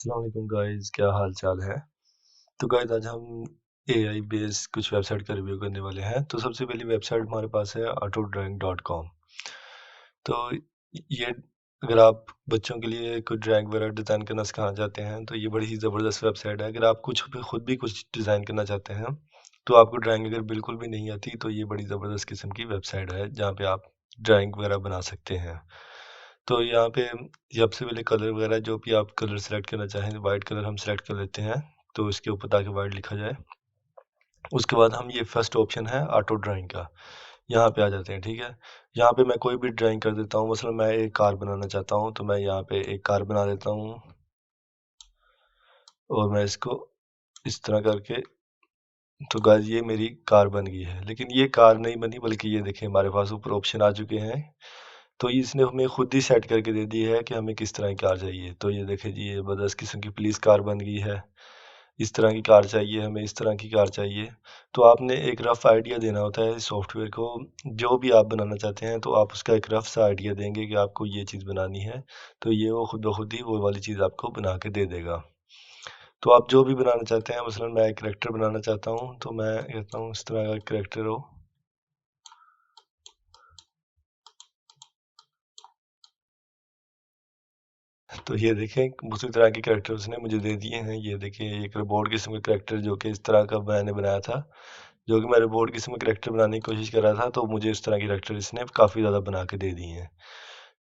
अस्सलाम वालेकुम गाइस, क्या हाल चाल है। तो गाइस आज हम एआई बेस्ड कुछ वेबसाइट का रिव्यू करने वाले हैं। तो सबसे पहली वेबसाइट हमारे पास है autodrawing.com। तो ये अगर आप बच्चों के लिए कोई ड्राइंग वगैरह डिज़ाइन करना सिखाना चाहते हैं तो ये बड़ी ही ज़बरदस्त वेबसाइट है। अगर आप खुद भी कुछ डिज़ाइन करना चाहते हैं तो आपको ड्राइंग अगर बिल्कुल भी नहीं आती तो ये बड़ी ज़बरदस्त किस्म की वेबसाइट है जहाँ पे आप ड्राइंग वगैरह बना सकते हैं। तो यहाँ पे सबसे पहले कलर वगैरह जो भी आप कलर सेलेक्ट करना चाहें, वाइट कलर हम सेलेक्ट कर लेते हैं, तो इसके ऊपर ताकि वाइट लिखा जाए। उसके बाद हम ये फर्स्ट ऑप्शन है ऑटो ड्राइंग का, यहाँ पे आ जाते हैं, ठीक है। यहाँ पे मैं कोई भी ड्राइंग कर देता हूँ, मसलन मैं एक कार बनाना चाहता हूँ तो मैं यहाँ पे एक कार बना देता हूँ और मैं इसको इस तरह करके, तो गाइस ये मेरी कार बन गई है। लेकिन ये कार नहीं बनी, बल्कि ये देखें हमारे पास ऊपर ऑप्शन आ चुके हैं। तो इसने हमें खुद ही सेट करके दे दी है कि हमें किस तरह की कार चाहिए। तो ये देखें जी, ये ज़बरदस्त किस्म की पुलिस कार बन गई है। इस तरह की कार चाहिए हमें, इस तरह की कार चाहिए। तो आपने एक रफ़ आइडिया देना होता है सॉफ्टवेयर को, जो भी आप बनाना चाहते हैं तो आप उसका एक रफ़ सा आइडिया देंगे कि आपको ये चीज़ बनानी है, तो ये वो खुद ब खुद ही वो वाली चीज़ आपको बना के दे देगा। तो आप जो भी बनाना चाहते हैं, मसलन मैं एक कैरेक्टर बनाना चाहता हूँ तो मैं कहता हूँ इस तरह का कैरेक्टर हो। तो ये देखें उसी तरह के कैरेक्टर उसने मुझे दे दिए हैं। ये देखिए एक रोबोट किस्म का कैरेक्टर जो कि इस तरह का मैंने बनाया था, जो कि मैं रोबोट किस्म का कैरेक्टर बनाने की कोशिश कर रहा था, तो मुझे इस तरह के कैरेक्टर इसने काफ़ी ज़्यादा बना के दे दिए हैं।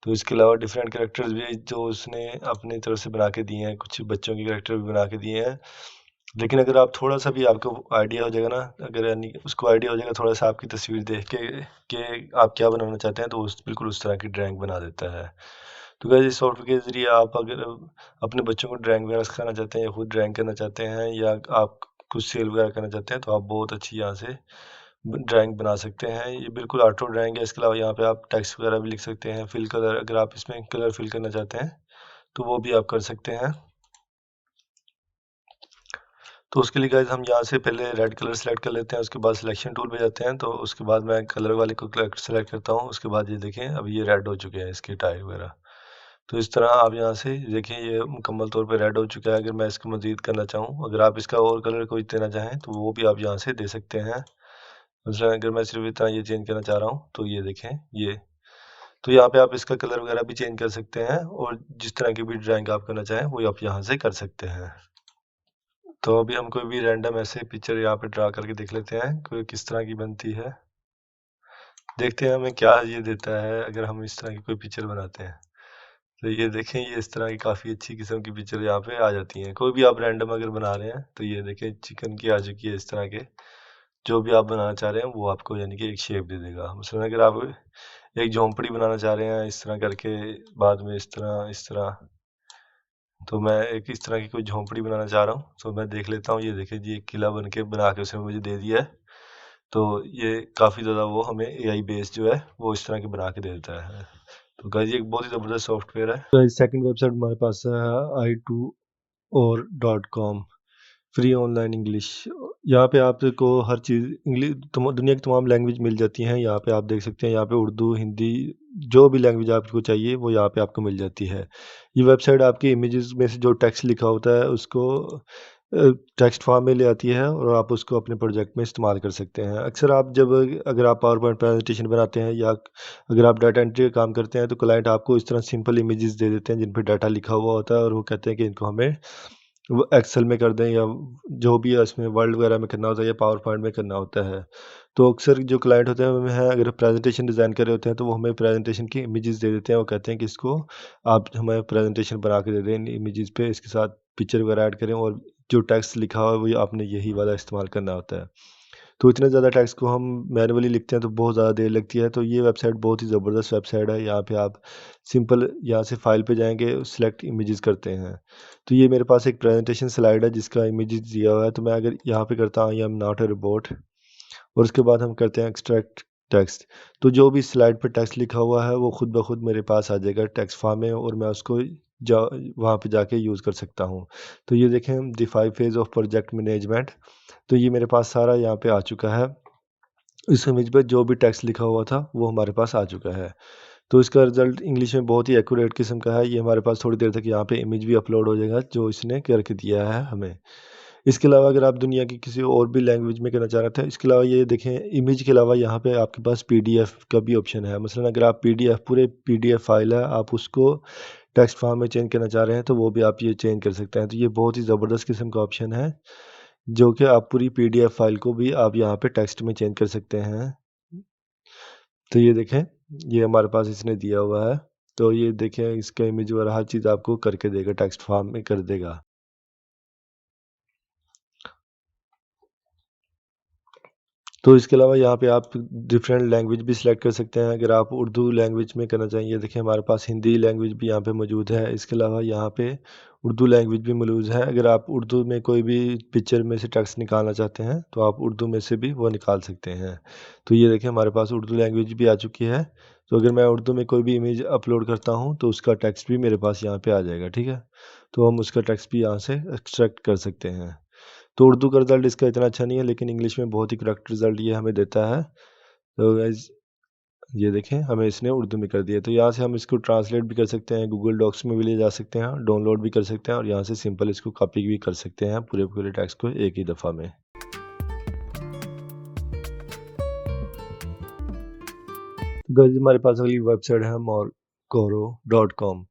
तो इसके अलावा डिफरेंट कैरेक्टर्स भी जो उसने अपनी तरफ से बना के दिए हैं, कुछ बच्चों के कैरेक्टर भी बना के दिए हैं। लेकिन अगर आप थोड़ा-सा भी आपको आइडिया हो जाएगा ना, अगर यानी उसको आइडिया हो जाएगा थोड़ा-सा आपकी तस्वीर देख के कि आप क्या बनाना चाहते हैं, तो बिल्कुल उस तरह की ड्राइंग बना देता है। तो गाइस इस सॉफ्टवेयर के ज़रिए आप अगर अपने बच्चों को ड्राइंग वगैरह सिखाना चाहते हैं या खुद ड्राइंग करना चाहते हैं या आप कुछ सेल वगैरह करना चाहते हैं, तो आप बहुत अच्छी यहाँ से ड्राइंग बना सकते हैं। ये बिल्कुल ऑटो ड्राइंग है। इसके अलावा यहाँ पे आप टेक्स्ट वगैरह भी लिख सकते हैं, फिल कलर अगर आप इसमें कलर फिल करना चाहते हैं तो वो भी आप कर सकते हैं। तो उसके लिए गाइस हम यहाँ से पहले रेड कलर सेलेक्ट कर लेते हैं, उसके बाद सिलेक्शन टूल पे जाते हैं, तो उसके बाद मैं कलर वाले को सेलेक्ट करता हूँ। उसके बाद ये देखें अभी ये रेड हो चुके हैं इसके टायर वगैरह। तो इस तरह आप यहाँ से देखें ये मुकम्मल तौर पे रेड हो चुका है। अगर मैं इसको मज़ीद करना चाहूँ, अगर आप इसका और कलर कोई देना चाहें तो वो भी आप यहाँ से दे सकते हैं। मसलन अगर मैं सिर्फ इतना ये चेंज करना चाह रहा हूँ तो ये देखें ये, तो यहाँ पे आप इसका कलर वगैरह भी चेंज कर सकते हैं और जिस तरह की भी ड्राइंग आप करना चाहें वो आप यहाँ से कर सकते हैं। तो अभी हम कोई भी रैंडम ऐसे पिक्चर यहाँ पे ड्रा करके देख लेते हैं कोई किस तरह की बनती है। देखते हैं हमें क्या ये देता है अगर हम इस तरह की कोई पिक्चर बनाते हैं। तो ये देखें ये इस तरह की काफ़ी अच्छी किस्म की पिक्चर यहाँ पे आ जाती हैं। कोई भी आप रैंडम अगर बना रहे हैं तो ये देखें चिकन की आ चुकी है इस तरह के। जो भी आप बनाना चाह रहे हैं वो आपको यानी कि एक शेप दे देगा। मसलन अगर आप एक झोंपड़ी बनाना चाह रहे हैं इस तरह करके, बाद में इस तरह, तो मैं एक इस तरह की कोई झोंपड़ी बनाना चाह रहा हूँ, तो मैं देख लेता हूँ। ये देखिए जी एक किला बन के बना के उसने मुझे दे दिया है। तो ये काफ़ी ज़्यादा वो हमें एआई बेस्ड जो है वो इस तरह के बना के दे देता है। तो गाइस ये एक बहुत ही ज़बरदस्त सॉफ्टवेयर है। तो सेकंड वेबसाइट हमारे पास है i2or.com, फ्री ऑनलाइन इंग्लिश। यहाँ पे आपको हर चीज़ इंग्लिश दुनिया की तमाम लैंग्वेज मिल जाती हैं। यहाँ पे आप देख सकते हैं, यहाँ पे उर्दू, हिंदी, जो भी लैंग्वेज आपको चाहिए वो यहाँ पे आपको मिल जाती है। ये वेबसाइट आपकी इमेजेस में से जो टेक्स्ट लिखा होता है उसको टेक्स्ट फॉर्म में ले आती है और आप उसको अपने प्रोजेक्ट में इस्तेमाल कर सकते हैं। अक्सर आप जब अगर आप पावर पॉइंट प्रेजेंटेशन बनाते हैं या अगर आप डाटा एंट्री का काम करते हैं तो क्लाइंट आपको इस तरह सिंपल इमेजेस दे देते हैं जिन पे डाटा लिखा हुआ होता है और वो कहते हैं कि इनको हमें वो एक्सेल में कर दें या जो भी है इसमें वर्ड वगैरह में करना होता है या पावर पॉइंट में करना होता है। तो अक्सर जो क्लाइंट होते हैं हमें है अगर प्रेजेंटेशन डिज़ाइन कर रहे होते हैं तो वो हमें प्रेजेंटेशन की इमेजेस दे देते हैं। वो कहते हैं कि इसको आप हमें प्रेजेंटेशन बना के दे दें इन इमेजेस पे, इसके साथ पिक्चर वगैरह ऐड करें और जो टेक्स्ट लिखा हुआ है वो आपने यही वाला इस्तेमाल करना होता है। तो इतने ज़्यादा टेक्स्ट को हम मैनुअली लिखते हैं तो बहुत ज़्यादा देर लगती है। तो ये वेबसाइट बहुत ही ज़बरदस्त वेबसाइट है। यहाँ पे आप सिंपल यहाँ से फाइल पे जाएंगे, सिलेक्ट इमेजेस करते हैं। तो ये मेरे पास एक प्रेजेंटेशन स्लाइड है जिसका इमेजेस दिया हुआ है। तो मैं अगर यहाँ पे करता हूँ I am not a robot और उसके बाद हम करते हैं एक्सट्रैक्ट टेक्स्ट, तो जो भी स्लाइड पे टेक्स्ट लिखा हुआ है वो खुद ब खुद मेरे पास आ जाएगा टेक्स्ट फॉर्म में और मैं उसको जा वहाँ पे जाके यूज़ कर सकता हूँ। तो ये देखें the 5 phase of project management, तो ये मेरे पास सारा यहाँ पे आ चुका है। इस इमेज पे जो भी टेक्स्ट लिखा हुआ था वो हमारे पास आ चुका है। तो इसका रिज़ल्ट इंग्लिश में बहुत ही एक्यूरेट किस्म का है। ये हमारे पास थोड़ी देर तक यहाँ पे इमेज भी अपलोड हो जाएगा जो इसने करके दिया है हमें। इसके अलावा अगर आप दुनिया की किसी और भी लैंग्वेज में करना चाह रहे थे, इसके अलावा ये देखें इमेज के अलावा यहाँ पे आपके पास पीडीएफ का भी ऑप्शन है। मसलन अगर आप पीडीएफ पूरे पीडीएफ फाइल है, आप उसको टेक्स्ट फॉर्म में चेंज करना चाह रहे हैं तो वो भी आप ये चेंज कर सकते हैं। तो ये बहुत ही ज़बरदस्त किस्म का ऑप्शन है जो कि आप पूरी पीडीएफ फाइल को भी आप यहाँ पे टेक्स्ट में चेंज कर सकते हैं। तो ये देखें, ये हमारे पास इसने दिया हुआ है। तो ये देखें, इसका इमेज वगैरह हर चीज़ आपको करके देगा, टेक्स्ट फॉर्म में कर देगा। तो इसके अलावा यहाँ पे आप डिफरेंट लैंग्वेज भी सिलेक्ट कर सकते हैं। अगर आप उर्दू लैंग्वेज में करना चाहिए, देखिए हमारे पास हिंदी लैंग्वेज भी यहाँ पे मौजूद है। इसके अलावा यहाँ पे उर्दू लैंग्वेज भी मौजूद है। अगर आप उर्दू में कोई भी पिक्चर में से टेक्स्ट निकालना चाहते हैं तो आप उर्दू में से भी वो निकाल सकते हैं। तो ये देखिए हमारे पास उर्दू लैंग्वेज भी आ चुकी है। तो अगर मैं उर्दू में कोई भी इमेज अपलोड करता हूँ तो उसका टेक्स्ट भी मेरे पास यहाँ पे आ जाएगा, ठीक है। तो हम उसका टेक्स्ट भी यहाँ से एक्सट्रैक्ट कर सकते हैं। तो उर्दू का रिज़ल्ट इसका इतना अच्छा नहीं है, लेकिन इंग्लिश में बहुत ही करेक्ट रिज़ल्ट ये हमें देता है। तो गाइज़ ये देखें, हमें इसने उर्दू में कर दिया। तो यहाँ से हम इसको ट्रांसलेट भी कर सकते हैं, गूगल डॉक्स में भी ले जा सकते हैं, डाउनलोड भी कर सकते हैं और यहाँ से सिंपल इसको कॉपी भी कर सकते हैं पूरे पूरे टेक्स्ट को एक ही दफ़ा में। गाइस हमारे पास अगली वेबसाइट है morcoro.com।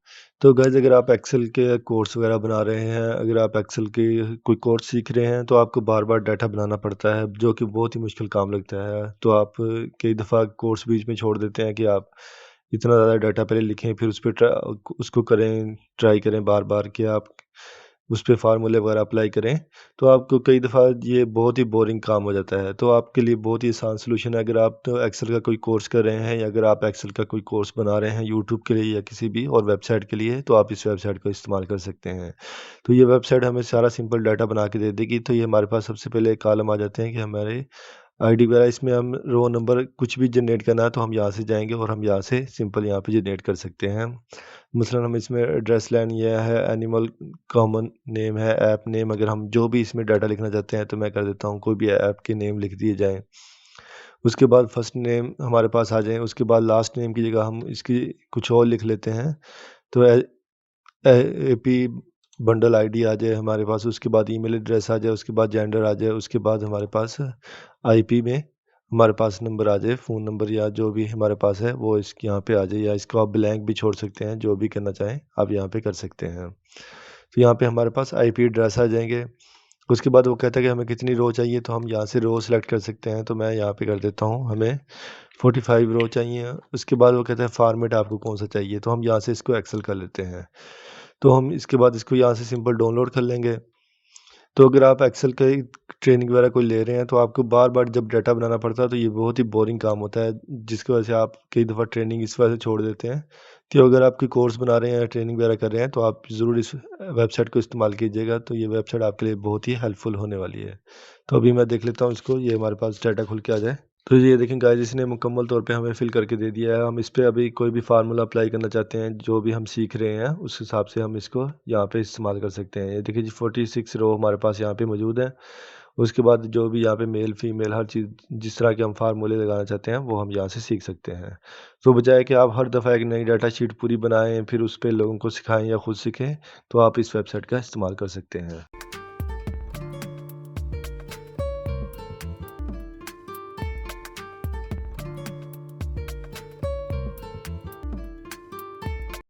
तो गाइस अगर आप एक्सेल के कोर्स वगैरह बना रहे हैं, अगर आप एक्सेल के कोई कोर्स सीख रहे हैं तो आपको बार बार डाटा बनाना पड़ता है जो कि बहुत ही मुश्किल काम लगता है। तो आप कई दफ़ा कोर्स बीच में छोड़ देते हैं कि आप इतना ज़्यादा डाटा पहले लिखें, फिर उस पर उसको करें, ट्राई करें बार बार कि आप उस पे फार्मूले वगैरह अप्लाई करें। तो आपको कई दफ़ा ये बहुत ही बोरिंग काम हो जाता है। तो आपके लिए बहुत ही आसान सॉल्यूशन है, अगर आप तो एक्सेल का कोई कोर्स कर रहे हैं या अगर आप एक्सेल का कोई कोर्स बना रहे हैं यूट्यूब के लिए या किसी भी और वेबसाइट के लिए, तो आप इस वेबसाइट का इस्तेमाल कर सकते हैं। तो ये वेबसाइट हमें सारा सिंपल डाटा बना के दे देगी। तो ये हमारे पास सबसे पहले कॉलम आ जाते हैं कि हमारे आईडी वगैरह, इसमें हम रो नंबर कुछ भी जनरेट करना है तो हम यहाँ से जाएंगे और हम यहाँ से सिंपल यहाँ पे जनरेट कर सकते हैं। मसलन हम इसमें एड्रेस लाइन यह है, एनिमल कॉमन नेम है, ऐप नेम, अगर हम जो भी इसमें डाटा लिखना चाहते हैं तो मैं कर देता हूँ कोई भी ऐप के नेम लिख दिए जाएँ। उसके बाद फर्स्ट नेम हमारे पास आ जाए, उसके बाद लास्ट नेम की जगह हम इसकी कुछ और लिख लेते हैं। तो एपी बंडल आईडी आ जाए हमारे पास, उसके बाद ईमेल एड्रेस आ जाए, उसके बाद जेंडर आ जाए, उसके बाद हमारे पास आईपी में हमारे पास नंबर आ जाए, फ़ोन नंबर या जो भी हमारे पास है वो इसके यहाँ पे आ जाए, या इसको आप ब्लैंक भी छोड़ सकते हैं, जो भी करना चाहें आप यहाँ पे कर सकते हैं। तो यहाँ पे हमारे पास आईपी एड्रेस आ जाएंगे। उसके बाद वो कहता है कि हमें कितनी रो चाहिए, तो हम यहाँ से रो सेलेक्ट कर सकते हैं। तो मैं यहाँ पे कर देता हूँ हमें 45 रो चाहिए। उसके बाद वो कहता है फॉर्मेट आपको कौन सा चाहिए, तो हम यहाँ से इसको एक्सेल कर लेते हैं। तो हम इसके बाद इसको यहाँ से सिंपल डाउनलोड कर लेंगे। तो अगर आप एक्सेल की ट्रेनिंग वगैरह कोई ले रहे हैं तो आपको बार बार जब डाटा बनाना पड़ता है तो ये बहुत ही बोरिंग काम होता है, जिसकी वजह से आप कई दफ़ा ट्रेनिंग इस वजह से छोड़ देते हैं। तो अगर आप कोई कोर्स बना रहे हैं या ट्रेनिंग वगैरह कर रहे हैं तो आप ज़रूर इस वेबसाइट को इस्तेमाल कीजिएगा। तो ये वेबसाइट आपके लिए बहुत ही हेल्पफुल होने वाली है। तो अभी मैं देख लेता हूँ इसको, ये हमारे पास डाटा खुल के आ जाए। तो ये देखें गाइस, इसने मुकम्मल तौर पे हमें फिल करके दे दिया है। हम इस पे अभी कोई भी फार्मूला अप्लाई करना चाहते हैं, जो भी हम सीख रहे हैं उस हिसाब से हम इसको यहाँ पे इस्तेमाल कर सकते हैं। ये देखिए जी 46 रो हमारे पास यहाँ पे मौजूद है। उसके बाद जो भी यहाँ पे मेल फीमेल हर चीज़ जिस तरह के हम फार्मूले लगाना चाहते हैं वो हम यहाँ से सीख सकते हैं। तो बजाय कि आप हर दफ़ा एक नई डाटा शीट पूरी बनाएं फिर उस पर लोगों को सिखाएं या खुद सीखें, तो आप इस वेबसाइट का इस्तेमाल कर सकते हैं।